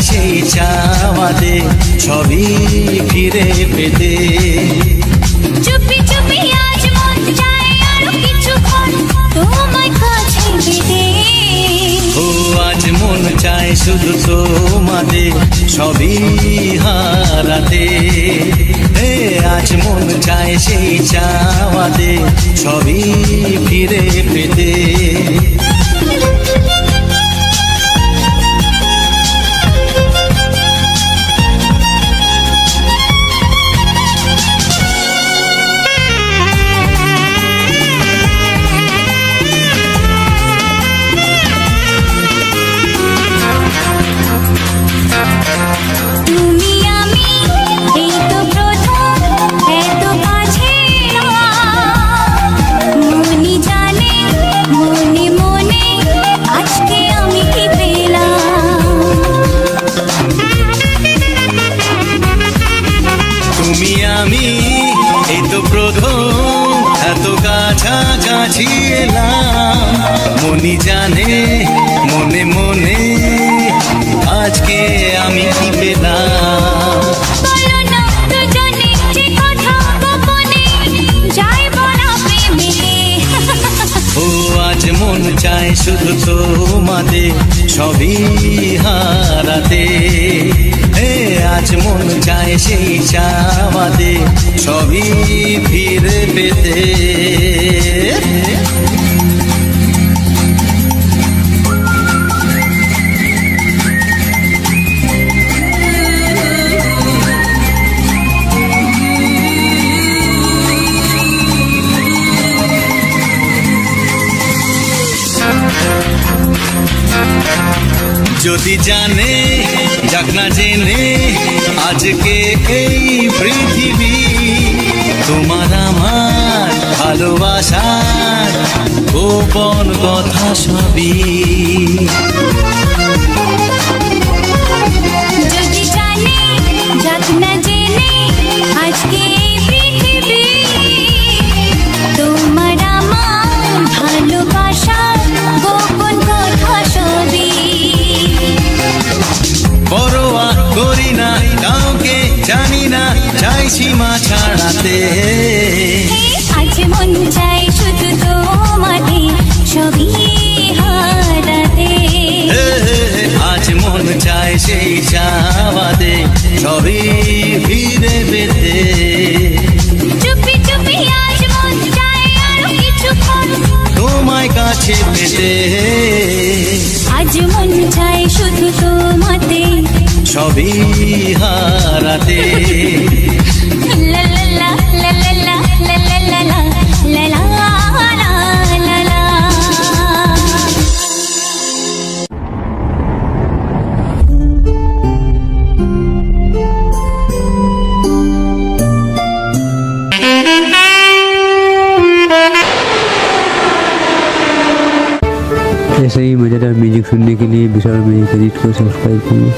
সেই চাওয়াতে সবই ফিরে পেতে। চুপি চুপি আজ মন চায় আরো কিছুক্ষণ তোমার কাছে পেতে। ও আজ মন চায় শুধু তোমাদের সবই হারাতে। আজ মন চায় সেই চাওয়াতে সবই ফিরে পেতে। কাছাকাছি এলাম মনি জানে মনে মনে আজকে আমি কি পেলাম। ও আজ মন চায় শুধু তোমাদের সবই হারাতে। আজ মন চায় সেই চাওয়াতে সবই ফিরে পেতে। যদি জানে যাক না জেনে আজকে এই পৃথিবী তোমার আমার ভালোবাসার গোপন কথা সবই। যদি জানে যাক না জেনে আজকে পৃথিবী তোমার আমার ভালোবাসার গোপন কথা সবই। পরোয়া করি না কাউকে জানি না চাই সীমা ছাড়াতে। আজ মন চাই শুধু তোমাদের সবই হারাতে। আজ মন চায় সেই চাওয়াতে সবই ফিরে পেতে। চুপি চুপি আজ মন চায় আরো কিছুক্ষণ তোমায় কাছে পেতে। আজ মন চায় শুধু তোমাতে সবই হারাতে। লা লা লা লা লা লা লা লা লা লা লা লা লা। ऐसे ही मजेदार म्यूजिक सुनने के लिए विशाल म्यूजिक एडिट को सब्सक्राइब करिए।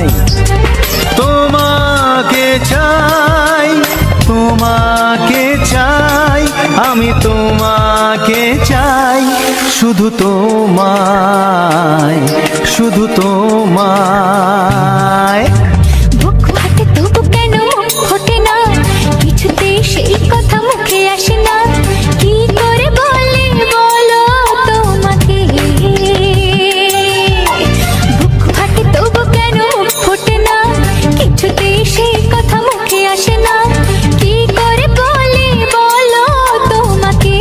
চাই, তোমাকে চাই, তোমাকে চাই, আমি তোমাকে চাই, শুধু তোমায়, শুধু তোমায়। বুক ফাটে তবু কেন ফোটে না, কিছুতেই সেই কথা মুখে আসে না, কি করে বলে বলো তোমাকে। বুক ফাটে তবু কেন ফোটে না, কিছুতেই সেই কথা মুখে আসে না, কি করে বলে বলো তোমাকে।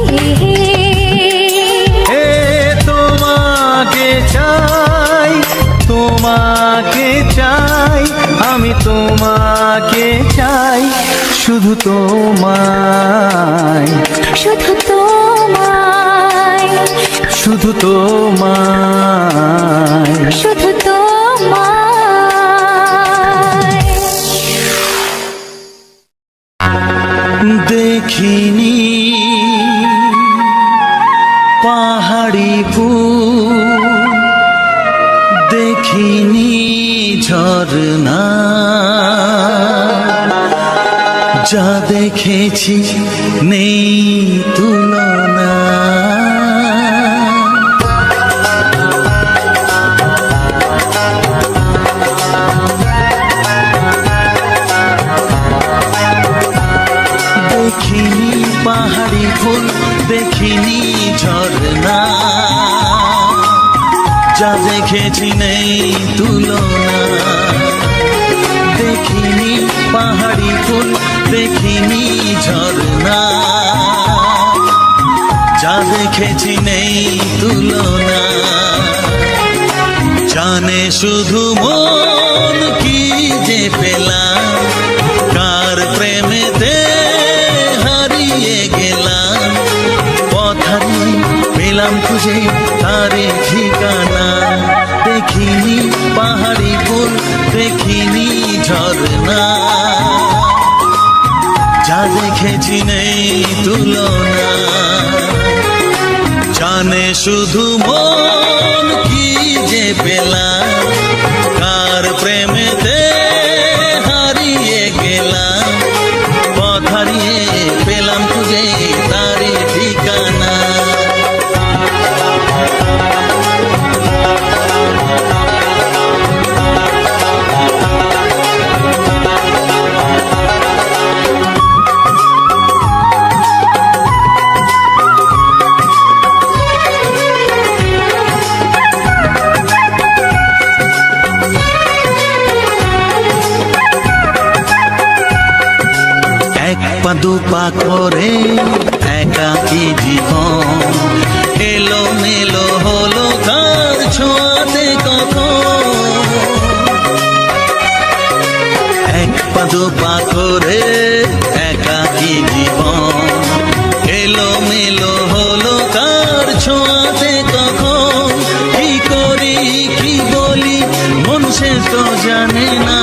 এ তোমাকে চাই, তোমাকে চাই, আমি তোমাকে চাই, শুধু তোমায়, শুধু তোমায়, শুধু তোমায়। শুধু তোমায়। দেখিনি পাহাড়ি ফুল, দেখিনি ঝরনা, যা দেখেছি নেই তুলনা। দেখিনি পাহাড়ি ফুল, দেখিনি ঝরনা, যা দেখেছি নেই তুলনা। দেখিনি পাহাড়ি ফুল, দেখিনি ঝরনা, যা দেখেছি নেই তুলনা। জানে শুধু মন কি যে পেলাম, কার প্রেমেতে হারিয়ে গেলাম, পথ হারিয়ে পেলাম খুঁজে তারে ঠিকানা। দেখিনি পাহাড়ি ফুল, দেখিনি ঝরনা, যা দেখেছি নেই তুলনা। জানে শুধু মন কি যে পেলাম, কার প্রেমেতে হারিয়ে গেলাম, পথ হারিয়ে পেলাম খুঁজে তারে ঠিকানা। এক পা দুপা করে একাকী জীবন, এলো মেলো হলো কার ছোঁয়াতে কখন। এক পা দুপা করে একাকী জীবন, এলো মেলো হলো কার ছোঁয়াতে কখন। কি করি কি বলি মন সে তো জানে না,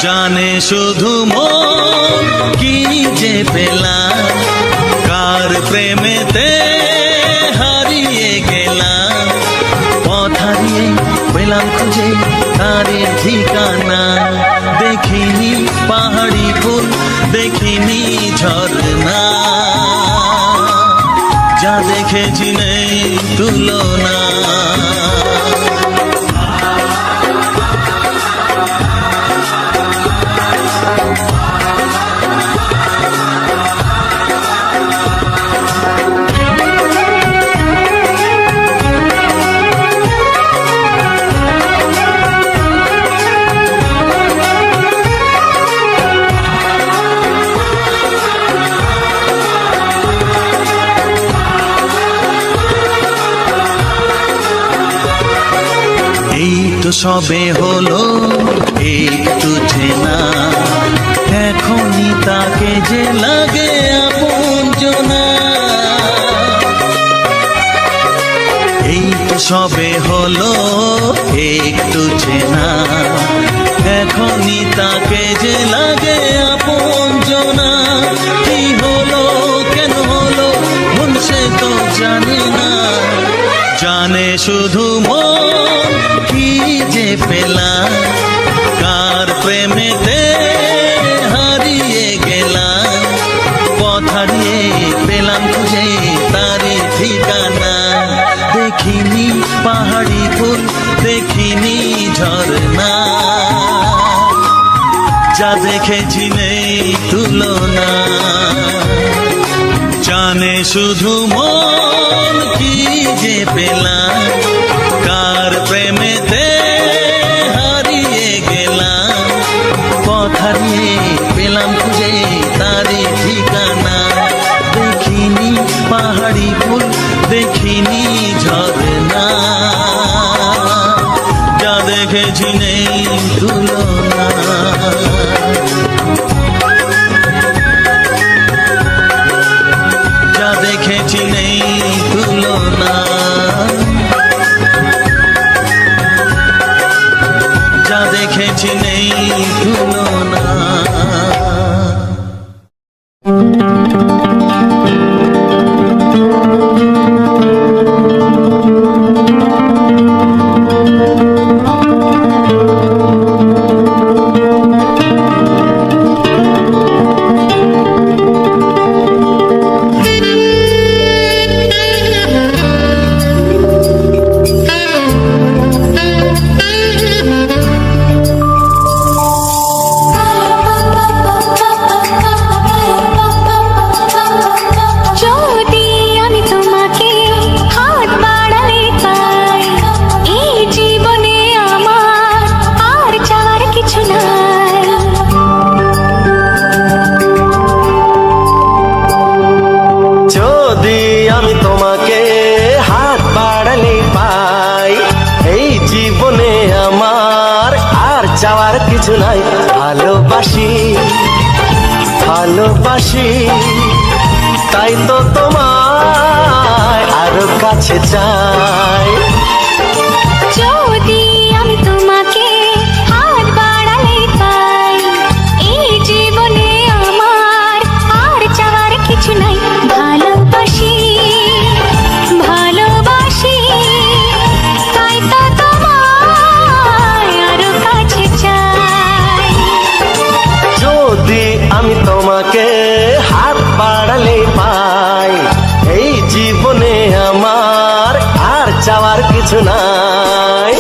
জানে শুধু মন কি যে পেলাম, কার প্রেমেতে হারিয়ে গেলাম, পথ হারিয়ে পেলাম খুঁজে তারে ঠিকানা। দেখিনি পাহাড়ি ফুল, দেখিনি ঝরনা, যা দেখেছি নেই তুলনা। সবে হলো একটু চেনা, এখনই তাকে যে লাগে আপনজনা। এই তো সবে হলো একটু চেনা, এখনই তাকে যে লাগে আপনজনা। কি হলো কেন হলো মন সে তো জানে না, জানে শুধু মন কি যে পেলাম, ঠিকানা। দেখিনি পাহাড়ি ফুল, দেখিনি ঝরনা, যা দেখেছি নেই তুলনা। জানে শুধু মন কি যে পেলাম, কার প্রেমেতে হারিয়ে গেলাম। পথ হারিয়ে পেলাম খুঁজে তারই ঠিকানা। দেখিনি পাহাড়ি ফুল, দেখিনি ঝরনা, যা দেখেছি নেই তুলনা। যা দেখেছি নেই তুলনা, যা দেখেছি নেই তুলনা। চাওয়ার কিছু নাই, ভালোবাসি ভালোবাসি, তাই তো তোমায় আরো কাছে চাই। যদি আমি তোমাকে হাত বাড়ালে পাই, এই জীবনে আমার আর চাওয়ার কিছু নাই। ভালোবাসি ভালোবাসি, তাই তো তোমায় আরো কাছে চাই। যদি আমি তোমাকে হাত বাড়ালে পাই, এই জীবনে আমার আর চাওয়ার কিছু নাই।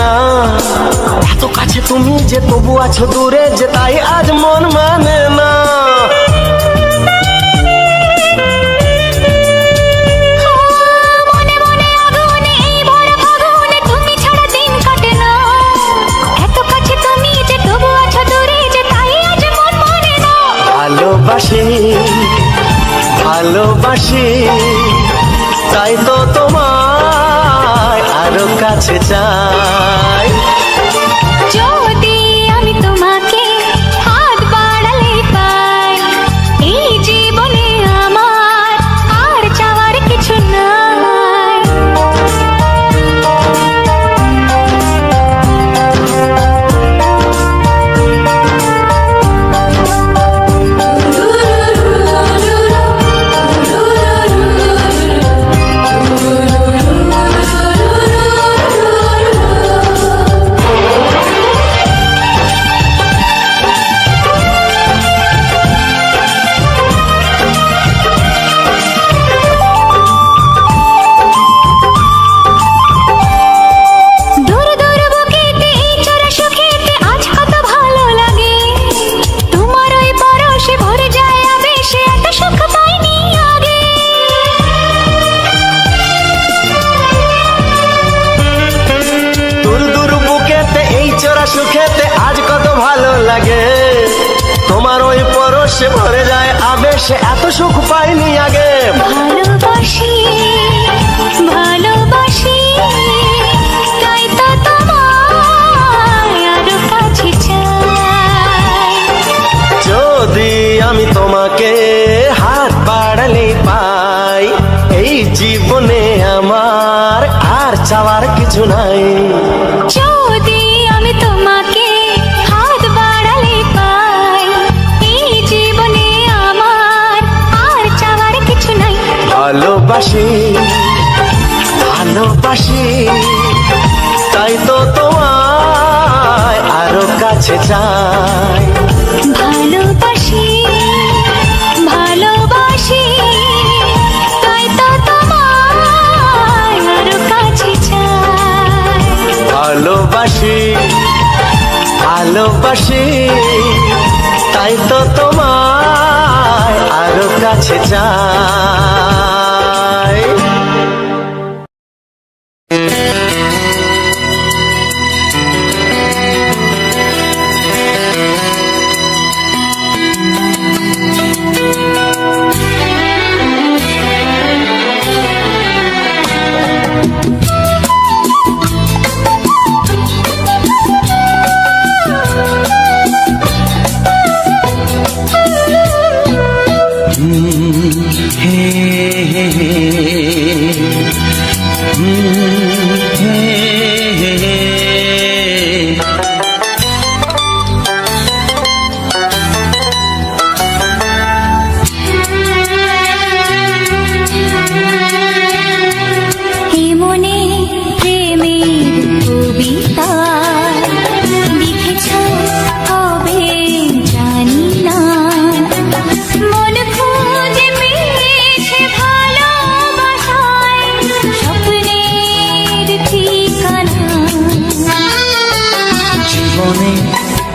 না এত কাছে তুমি যে তবু আছো দূরে, যে তাই আজ মন মানে না। মনে মনে আগুনে এই ভরা ফাগুনে তুমি ছাড়া দিন কাটে না। এত কাছে তুমি যে তবু আছো দূরে, যে তাই আজ মন মানে না। ভালোবাসি ভালোবাসি, তাই তো তোমায় আরো কাছে চাই। যদি আমি তোমাকে হাত বাড়ালে পাই, এই জীবনে আমার আর চাওয়ার কিছু নাই। সুখেতে আজ কত ভালো লাগে, তোমার ওই পরশে ভরে যায় আবেশে, এত সুখ পাইনি আগে। ভালোবাসি ভালোবাসি, তাই তো তোমায় আরো কাছে চাই। যদি আমি তোমাকে হাত বাড়ালে পাই, এই জীবনে আমার চাওয়ার কিছু নাই। যদি আমি তোমাকে হাত বাড়ালে পাই, এই জীবনে আমার আর চাওয়ার কিছু নাই। ভালোবাসি ভালোবাসি তাই তো তোমায় আরো কাছে চাই। ভালোবাসি ভালোবাসি তাই তো তোমায় আরো কাছে চাই। ভালোবাসি ভালোবাসি তাই তো তোমায় আরো কাছে চাই।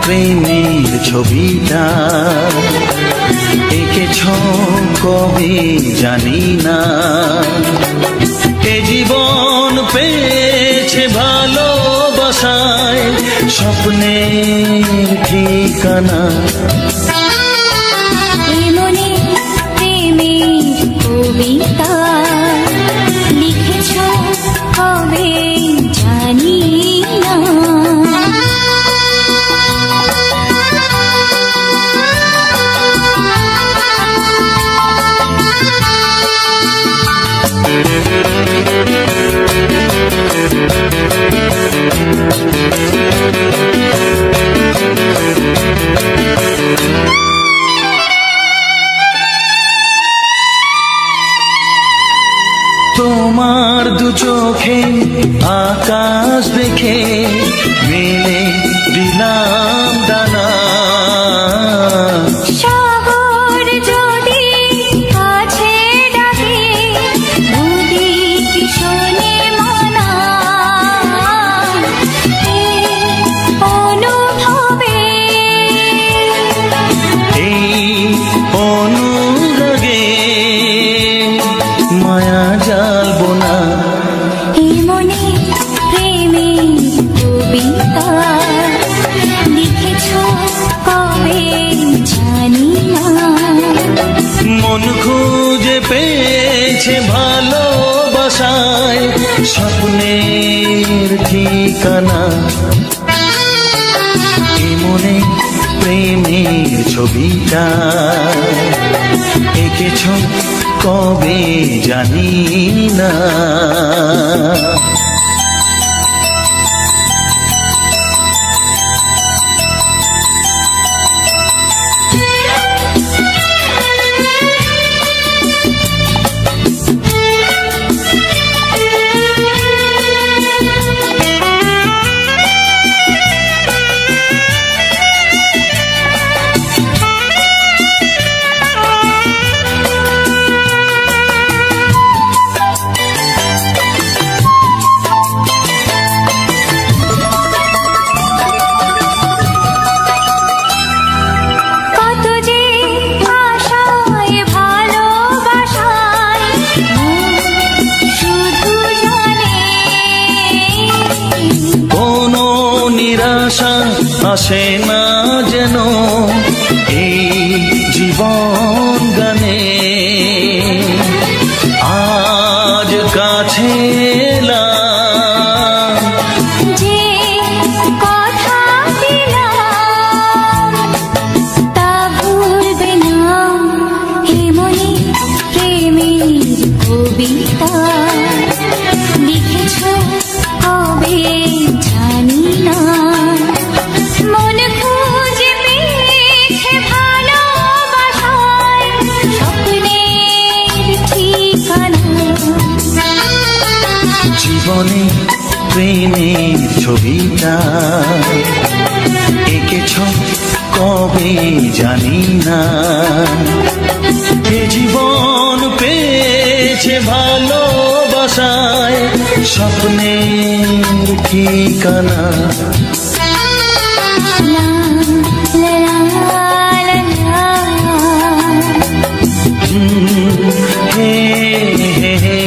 প্রেমের ছবিটা এঁকেছ কবে জানি না, এ জীবন পেয়েছে ভালোবাসায় স্বপ্নের ঠিকানা। মনে প্রেমের কবিতা লিখেছ কবে জানি না। তোমার দু চোখে আকাশ দেখে মেলে দিলাম দানা। সাগর যদি কাছে ডাকে নদী কি শোনে মানা। এই অনুভবে এই অনুরাগে মায়া জালবো না। এই মনে প্রেমের কবিতা লিখেছ কবে জানি না। মন খুঁজে পেয়েছে ভালোবাসায় স্বপ্নের ঠিকানা। এ মনে প্রেমের ছবিটা এঁকেছ কবে জানি না। আসে না যেন এই জীবন গানে। আজ কাছে এলাম যে কথা দিলাম তা ভুলবে না। হে মনে প্রেমের কবিতা লিখেছ জীবনে প্রেমের ছবিটা এঁকেছ কবে জানি না, এ জীবন পেয়েছে ভালোবাসায় স্বপ্নের ঠিকানা। হে হে হে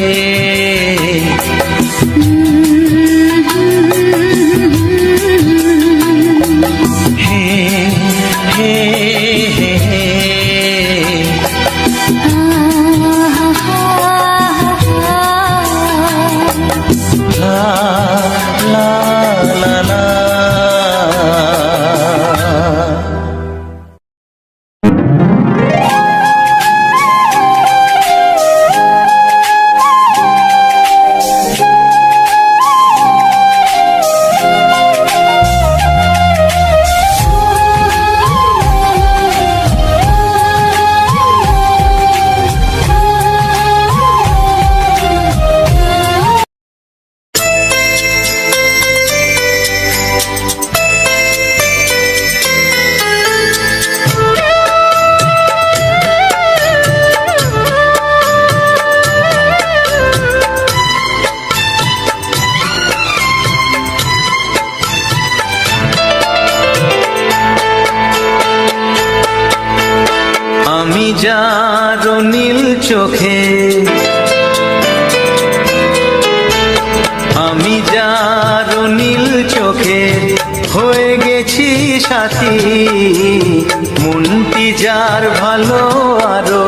আমি যার নীল চোখে, আমি যার নীল চোখে হয়ে গেছি সাথী, মনটি যার ভালো আরো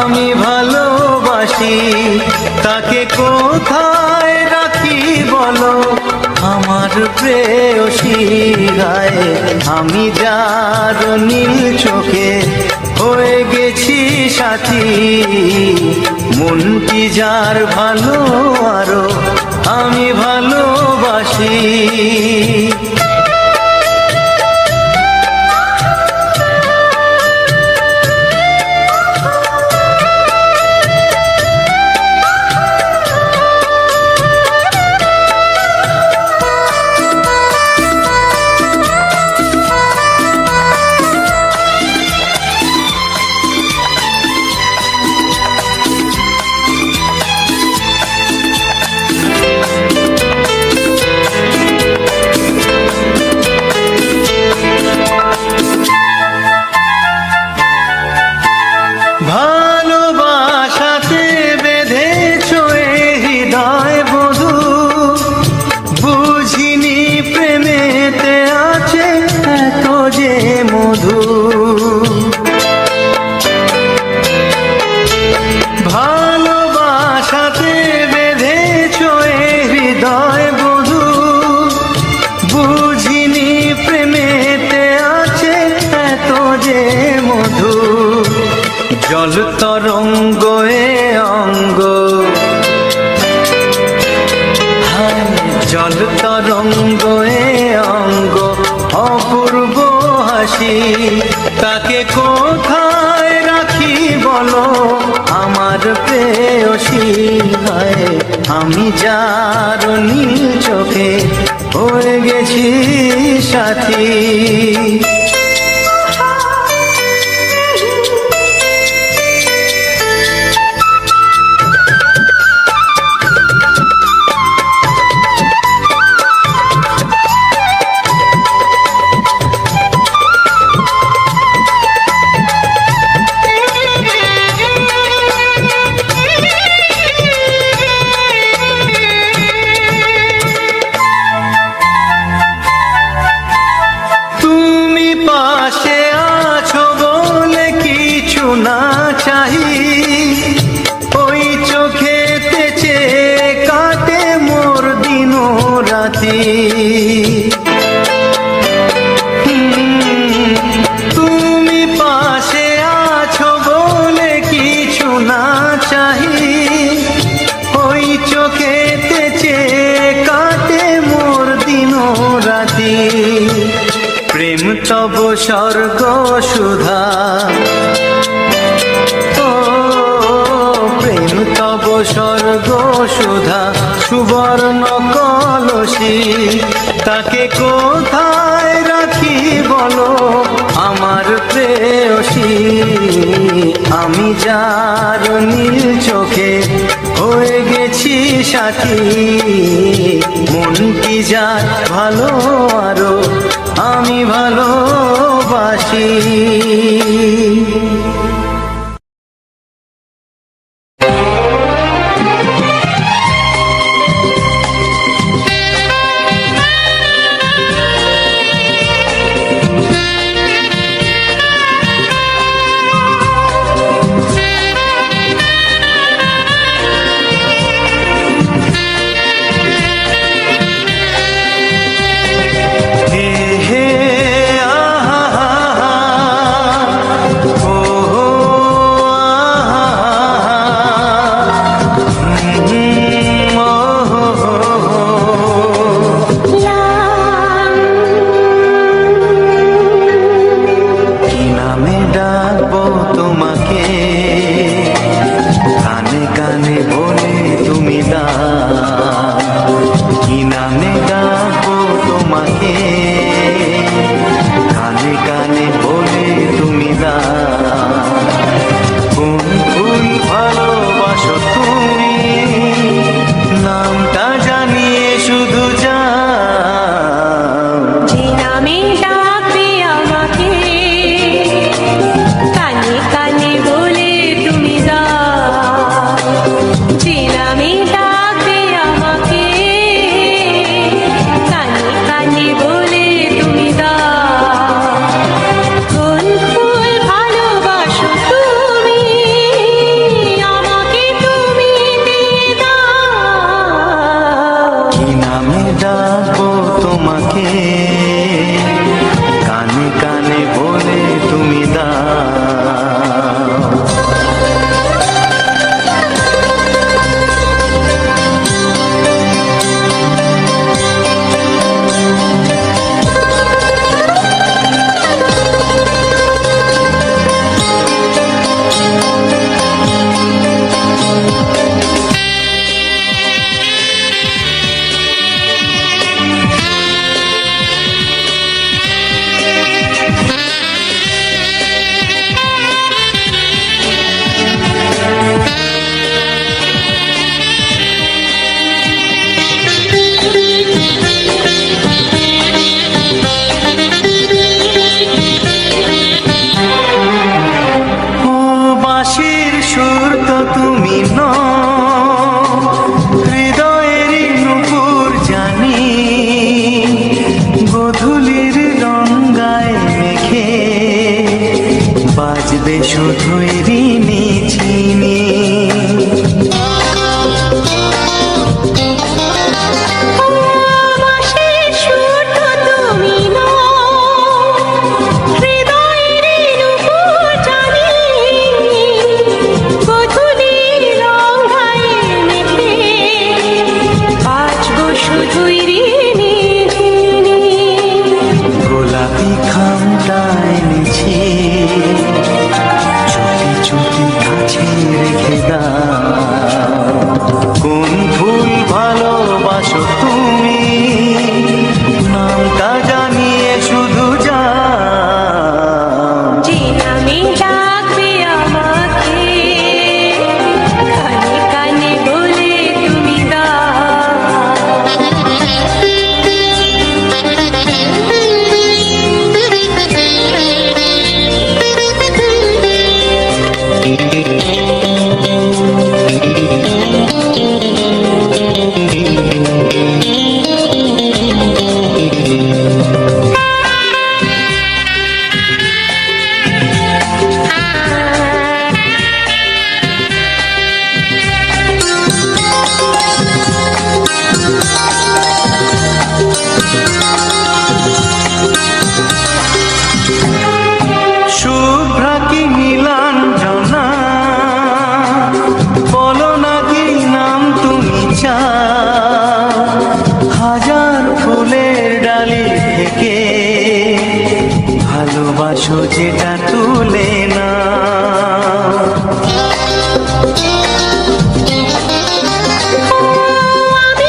আমি ভালোবাসি, তাকে কোথায় রাখি বলো আমার প্রেয়সী গায়ে। আমি যার নীল চোখে হয়ে গেছি সাথী, মনটি যার ভালো আরো আমি ভালোবাসি। ভালোবাসাতে বেঁধেছ হৃদয় বধু, বুঝিনি প্রেমেতে আছে এত যে মধু। ভালোবাসাতে বেঁধেছ হৃদয় বধু, বুঝিনি প্রেমেতে আছে এত যে মধু। জল তরঙ্গ এ অঙ্গ, হায় জল তরঙ্গ এ অঙ্গ অপূর্ব হাসি, তাকে কোথায় রাখি বলো আমার প্রেয়সী গায়ে। আমি যার নীল চোখে হয়ে গেছি সাথী। পাশে আছো বলে কিছু না চাহি, ওই চোখেতে চেয়ে কাটে মোর দিন রাতি। তুমি পাশে আছো বলে কিছু না চাহি, ওই চোখেতে চেয়ে কাটে মোর দিন রাতি। প্রেম তব স্বর্গ সুধা, ও প্রেম তব স্বর্গ সুধা সুবর্ণ কলসি তাকে কোথায় রাখি বলো আমার প্রেয়সী। আমি যার নীল চোখে হয়ে গেছি সাথী, মন কি যার ভালো আরো আমি ভালোবাসি। শুধুই ঋণী চিনি। গোলাপি খামটা এনেছি, চুপি চুপি কাছে রেখে দাও। কোন ফুল ভালোবাসো তুমি, নামটা জানিয়ে শুধু যাও। যে নামে ডাকবে আমাকে, কানে কানে বলে তুমি শুভ্রা কি নীলাঞ্জনা, বলো না কি নাম তুমি চাও। হাজার ফুলের ডালি থেকে ভালোবাসো যেটা তুলে না। আমি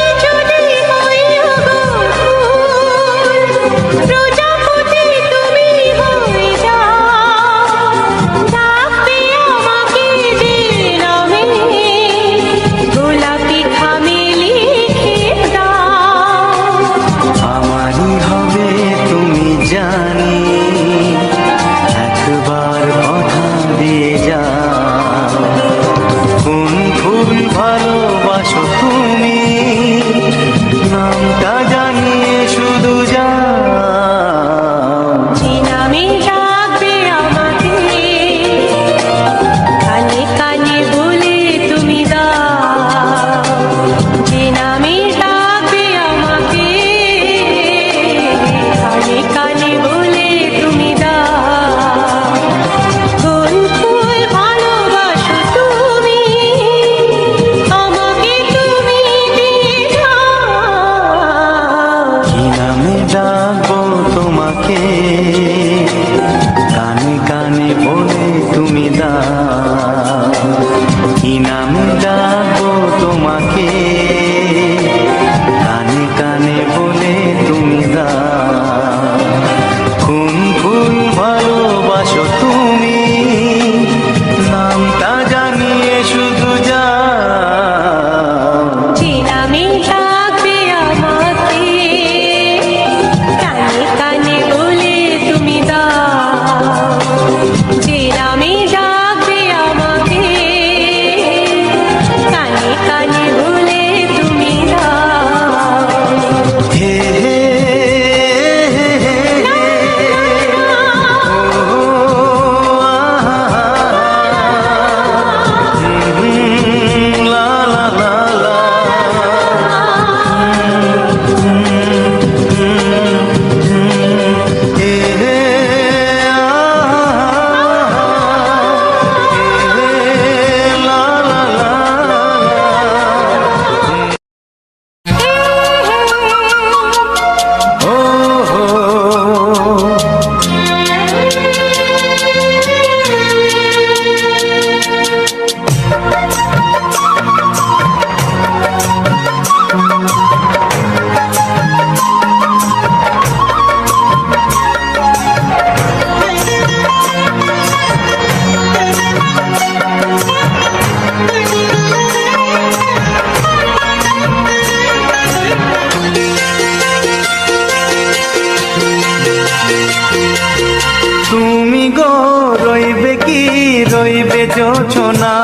জোছনা।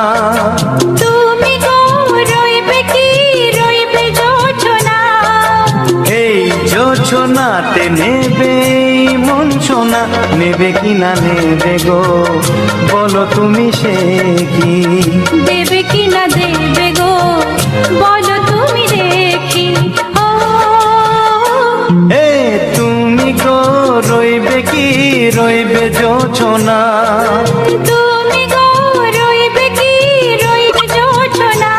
তুমি গো রইবে কি রইবে জোছনা, এই জোছনাতে নেবে মন সোনা, নেবে কি না নেবে গো বলো তুমি সে কি। দেবে কি না দেবে গো বলো তুমি দেখি। ও এ তুমি গো রইবে কি রইবে জোছনা। তুমি গো রইবে কি রইবে জোছনা।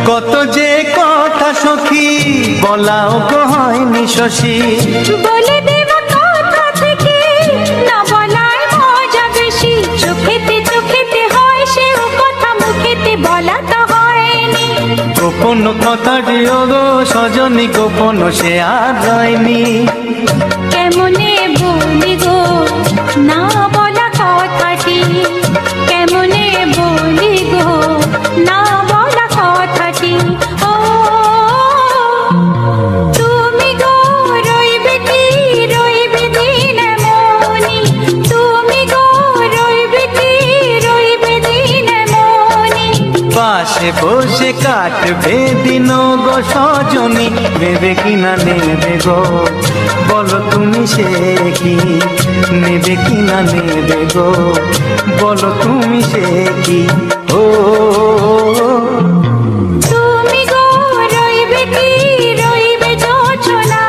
কত যে কথা সখী বলাও গো হয়নি শশী। বলে দেব কথা থেকে না বলার মজা বেশি, চোখেতে চোখেতে হয় সেও কথা মুখেতে বলা তো হয়নি। গোপন কথাটি ও গো সজনী গোপন সে আর রয়নি। কেমনে বলি গো না বলা কথাটি, কেমনে বলি গো না বলা কথাটি। ও তুমি গো রইবে কি রইবে দিনে মনি, তুমি গো রইবে কি রইবে দিনে মনি। পাশে বসে কাটবে দিন গো সজনী, নেবে কি না নেবে গো বলো তুমি সে কি। নেবে কি না নেবে গো বলো তুমি সে কি। ও তুমি গো রইবে কি রইবে জোছনা,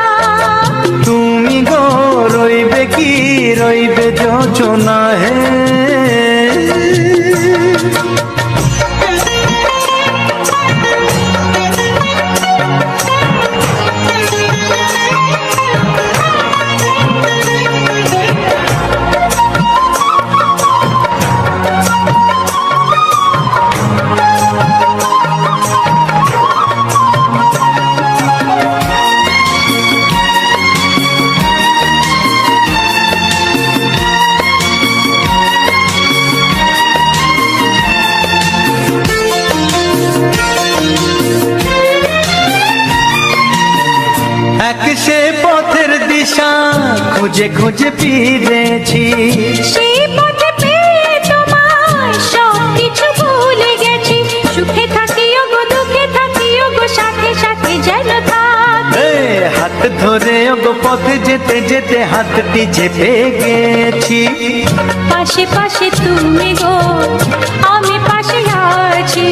তুমি গো রইবে কি রইবে যোচনা। হে এক সে পথের দিশা খুঁজে খুঁজে ফিরেছি। সেই পথে পেয়ে তোমায় সব কিছু ভুলে গেছি। সুখে থাকিও গো দুঃখে থাকিও গো সাথে সাথে যেন থাক। এ হাত ধরে গো পথে যেতে যেতে হাতটি চেপে গেছি। পাশে পাশে তুমি গো আমি পাশে আছি,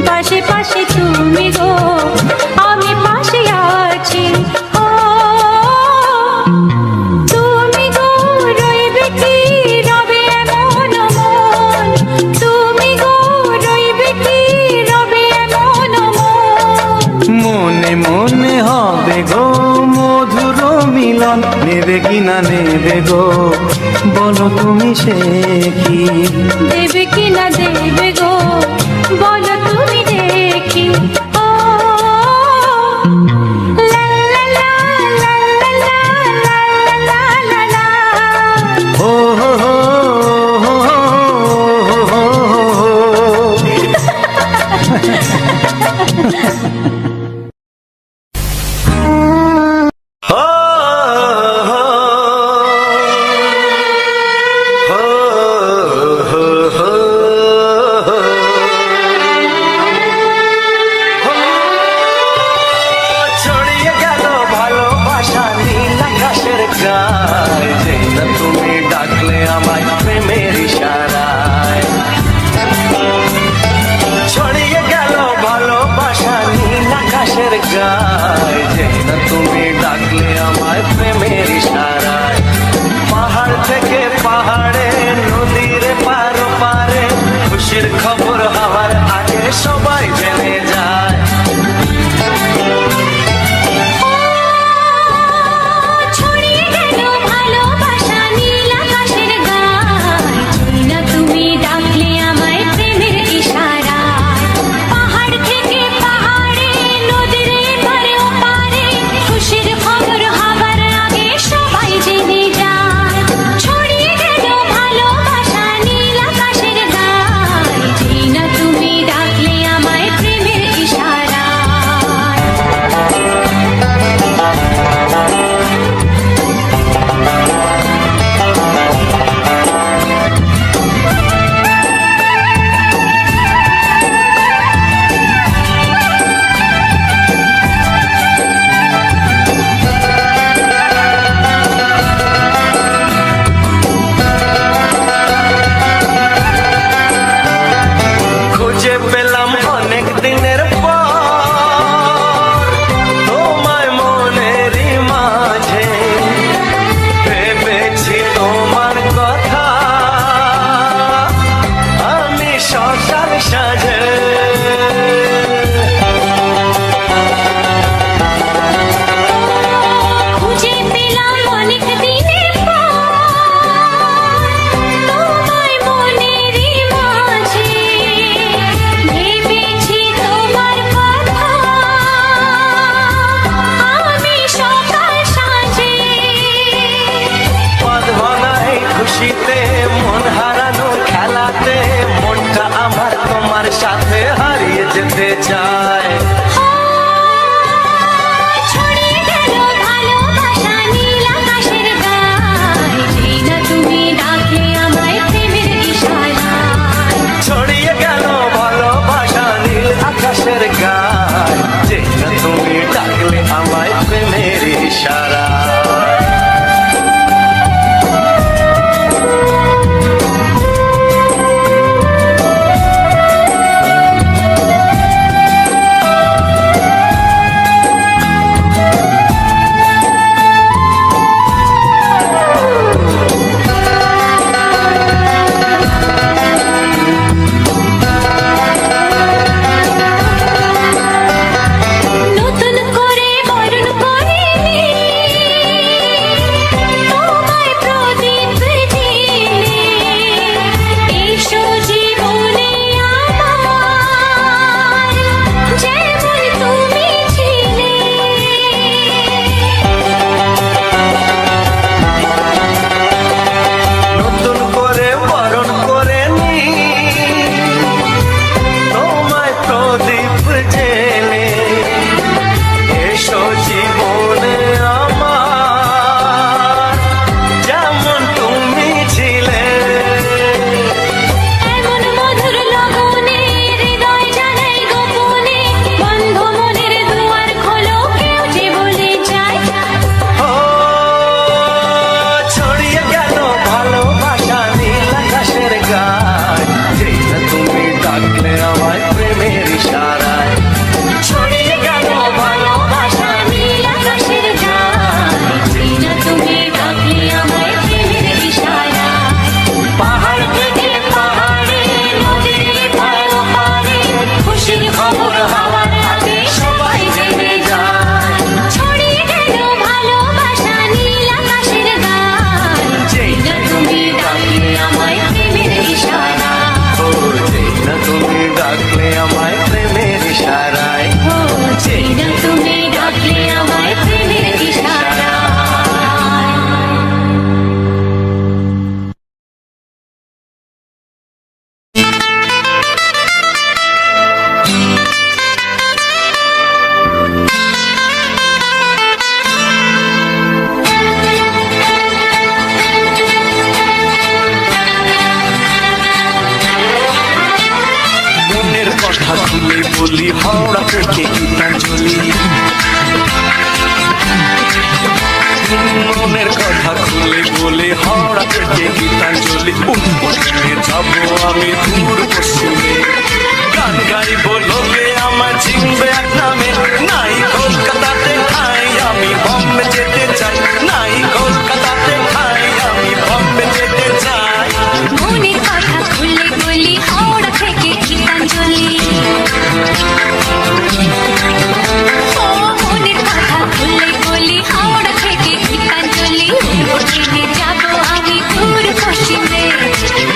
পাশে পাশে তুমি গো আমি পাশে আছি। ও তুমি গো রইবে কি রবে এমন মন, তুমি গো রইবে কি রবে এমন মন। মনে মনে হবে গো মধুর মিলন, নেবে কি না নেবে গো বলো তুমি সে কি। দেবে কি না দেবে গো বলো তুমি দেখি। ও লা লা লা লা লা লা লা লা লা। ও হো হো হো হো হো হো হো হো হো। পেলাম অনেক দিনের পর তোমায় মনেরই মাঝে ভেবেছি তোমার কথা আমি সকাল সাজে খুঁজে পেলাম অনেক দিনের পর তোমায় মনেরই মাঝে ভেবেছি তোমার কথা আমি সকাল সাজে বাঁধবনা এই খুশিতে মন হারানো খেলাতে মনটা আমার তোমার সাথে হারিয়ে যেতে চায় ছড়িয়ে গেল ভালোবাসা নীল আকাশের গায়ে যেই না তুমি ডাকলে আমায় প্রেমের ইশারায় ছড়িয়ে গেল ভালোবাসা নীল আকাশের গায় যে না তুমি ডাকলে আমায় প্রেমের ইশারা নতুন করে বরণ করিনি তোমায় প্রদীপ জেলে এসো জীবনে আমার যেমন তুমি ছিলে নতুন করে বরণ করে নি তোমায় প্রদীপ জেলে এসো জীবনে আমার যেমন তুমি ছিলে এমন মধুর লগনে হৃদয় জানাই গোপনে বন্ধ মনের দুয়ার খোলো কেউ যে বলে যায় ও ছড়িয়ে গেল ভালোবাসা নীল আকাশের গায় যে না তুমি ডাকলে আমায় প্রেমের ইশারায় ছড়িয়ে গেল ভালোবাসা নীল আকাশের গায়ে যেই না তুমি ডাকলে আমায় প্রেমের ইশারায় পাহাড় থেকে পাহাড়ে নদীর পার পারে খুশির খবর হাওয়ার হাতে সবাই জেনে যায় ছড়িয়ে গেল ভালোবাসা নীল আকাশের গায়ে যেই না তুমি ডাকলে আমায় প্রেমের ইশারায় ও যে না তুমি ডাকলে আমায় প্রেমের ইশারায় ও যেই না তুমি ডাকলে আমায় প্রেমের ইশারায় মনের কথা খুলে বলি হাওড়া থেকে গীতাঞ্জলি মনের কথা খুলে বলি হাওড়া থেকে গীতাঞ্জলি উঠে যাবো আমি দূর পশ্চিমে গান গাইব লোকে আমার চিনবে এক নামে নাই কলকাতাতে খাই আমি বম্বে যেতে চাই নাই কলকাতাতে খাই আমি বম্বে যেতে চাই মনের কথা খুলে বলি হাওড়া থেকে গীতাঞ্জলি ও মনের কথা খুলে বলি হাওড়া থেকে গীতাঞ্জলি ট্রেনে যাব আমি দূর পশ্চিমে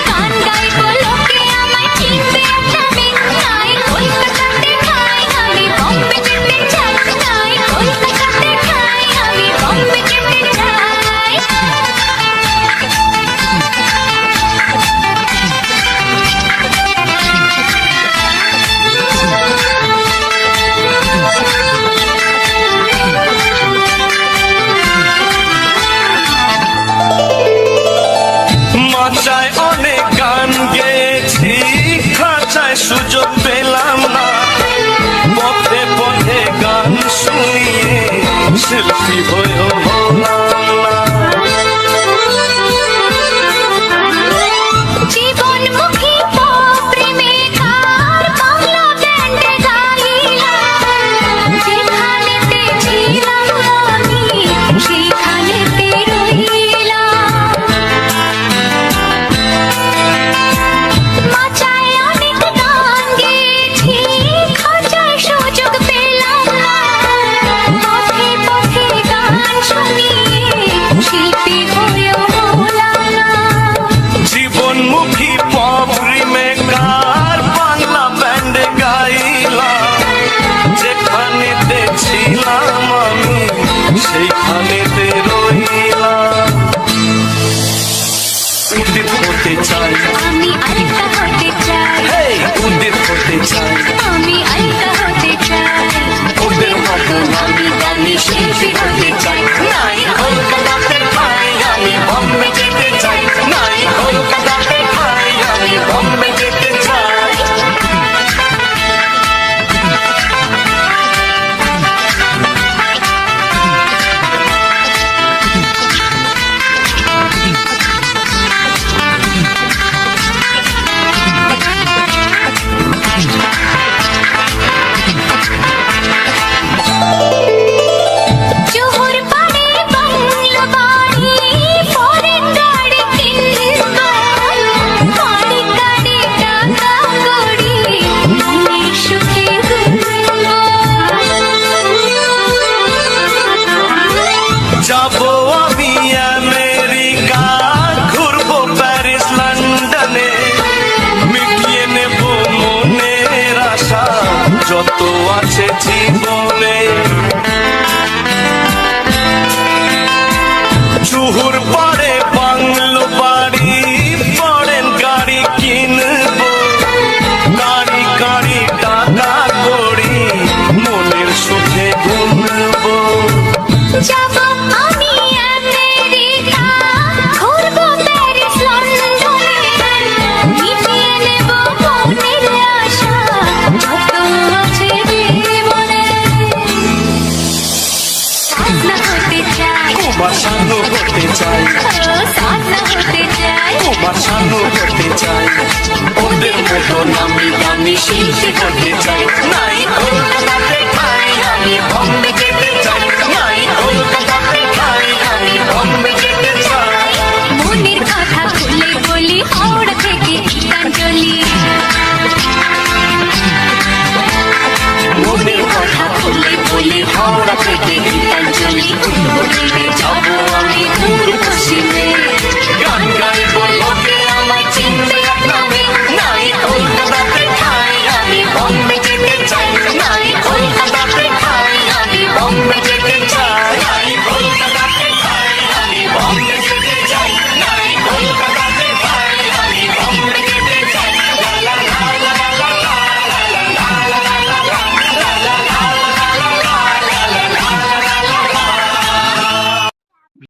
গান গাইব লোকে আমায় চিনবে এক নামে নাই কলকাতাতে খাই আমি বম্বে যেতে চাই নাই কলকাতাতে খাই আমি বম্বে যেতে চাই মাচায় অনেক গান গেয়েছি খাঁচায় সুযোগ পেলাম না পথে পথে গান শুনিয়ে শিল্পী হয়েও হলাম না জীবনমুখী প্রেমিকার বাংলা যত আছে জীবনে চুহুর পাড়ে বাংলো বাড়ি পড়েন গাড়ি কিনবো গাড়ি গাড়ি টাকা করি মনের সুখে গুনবো যাব আমি আমেরিকা ঘুরবো প্যারিস লন্ডনে মিটিয়ে নেব মনের আশা যত আছে জীবনে সাধনা হতে চাই তোমার সানু হতে চাই সাধনা হতে চাই তোমার সানু হতে চাই ওদের মতো নামি দামি শিল্পী হতে চাই নাই কলকাতাতে খাই আমি বম্বে যেতে চাই নাই কলকাতাতে খাই আমি বম্বে যেতে চাই মনের কথা খুলে বলি হাওড়া থেকে গীতাঞ্জলি মনের কথা খুলে বলি হাওড়া থেকে গীতাঞ্জলি উত্তরে যাবো আমি দূর পশ্চিমে গান গাইবো লোকে আমায় চিনবে এক নামে নাই কলকাতাতে খাই আমি বম্বে যেতে চাই না